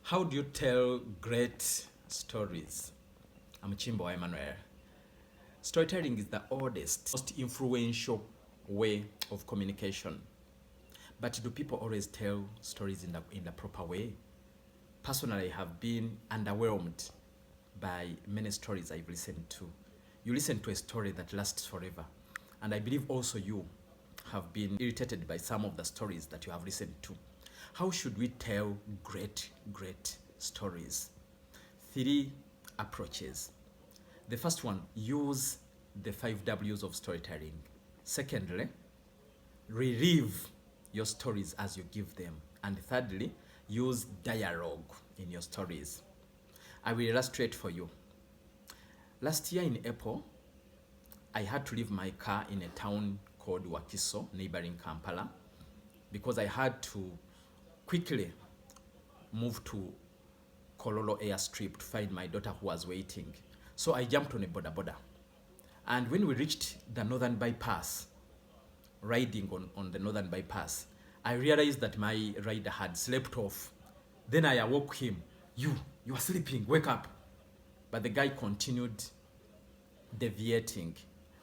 How do you tell great stories? I'm Chimbo Emmanuel. Storytelling is the oldest, most influential way of communication. But do people always tell stories in the proper way? Personally, I have been underwhelmed by many stories I've listened to. You listen to a story that lasts forever. And I believe also you have been irritated by some of the stories that you have listened to. How should we tell great stories? 3 approaches. The first one, use the 5 W's of storytelling. Secondly, relive your stories as you give them. And thirdly, use dialogue in your stories. I will illustrate for you. Last year in April, I had to leave my car in a town called Wakiso, neighboring Kampala, because I had to quickly move to Kololo airstrip to find my daughter who was waiting. So I jumped on a boda. And when we reached the northern bypass, riding on the northern bypass, I realized that my rider had slept off. Then I awoke him. You are sleeping, wake up. But the guy continued deviating,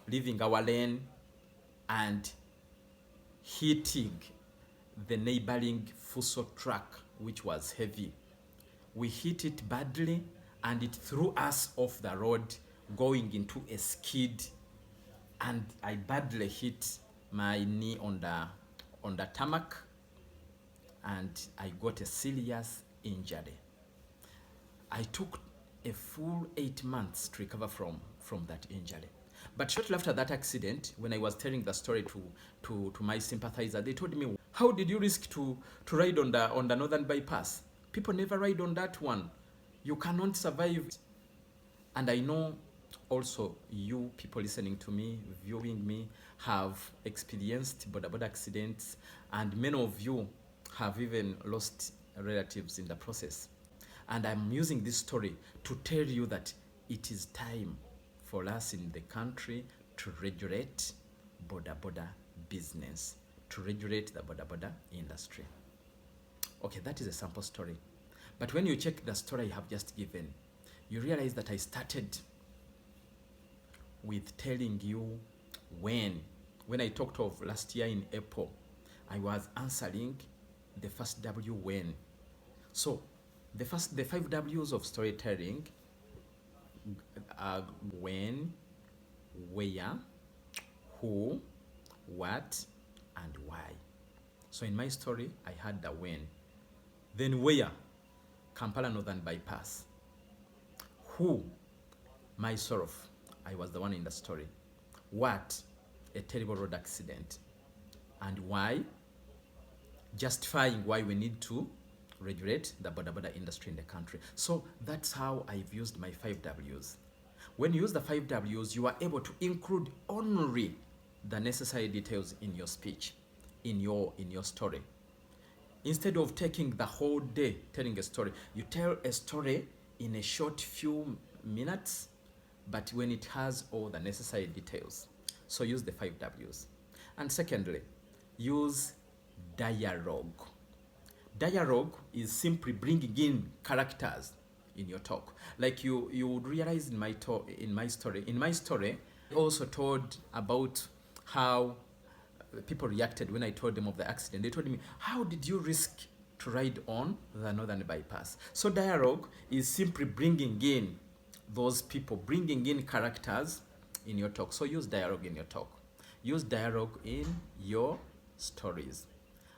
leaving our lane and hitting the neighboring Fuso truck, which was heavy. We hit it badly and it threw us off the road, going into a skid, and I badly hit my knee on the tarmac, and I got a serious injury. I took a full 8 months to recover from that injury. But shortly after that accident, when I was telling the story to my sympathizer, they told me, how did you risk to ride on the northern bypass? People never ride on that one. You cannot survive. And I know also you people listening to me, viewing me, have experienced boda accidents, and many of you have even lost relatives in the process. And I'm using this story to tell you that it is time for us in the country to regulate boda business, to regulate the boda industry. Okay, that is a sample story. But when you check the story I have just given, you realize that I started with telling you when I talked of last year in April, I was answering the first W, when. So the 5 W's of storytelling are when, where, who, what, and why. So in my story, I had the when. Then where? Kampala Northern Bypass. Who? Myself. I was the one in the story. What? A terrible road accident. And why? Justifying why we need to regulate the boda industry in the country. So that's how I've used my 5 W's. When you use the 5 W's, you are able to include only the necessary details in your speech, in your story. Instead of taking the whole day telling a story, you tell a story in a short few minutes, but when it has all the necessary details. So use the 5 W's. And secondly, use dialogue. Dialogue is simply bringing in characters in your talk. Like you would realize in my story, I also told about how people reacted when I told them of the accident. They told me, how did you risk to ride on the northern bypass? So dialogue is simply bringing in those people, bringing in characters in your talk. So use dialogue in your talk. Use dialogue in your stories.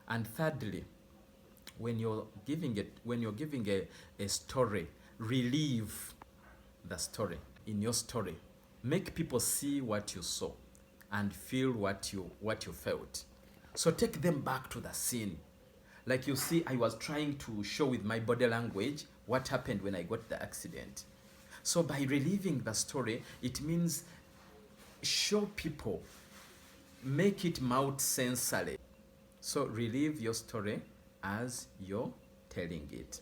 And thirdly, when you're giving a story, relive the story in your story. Make people see what you saw and feel what you felt. So take them back to the scene. Like you see, I was trying to show with my body language what happened when I got the accident. So by reliving the story, it means show people, make it mouth sensory. So relive your story as you're telling it.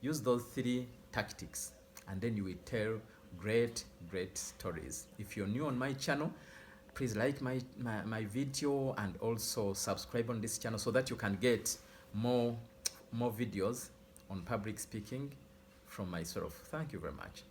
Use those 3 tactics and then you will tell great stories. If you're new on my channel, please like my video and also subscribe on this channel so that you can get more videos on public speaking from myself. Thank you very much.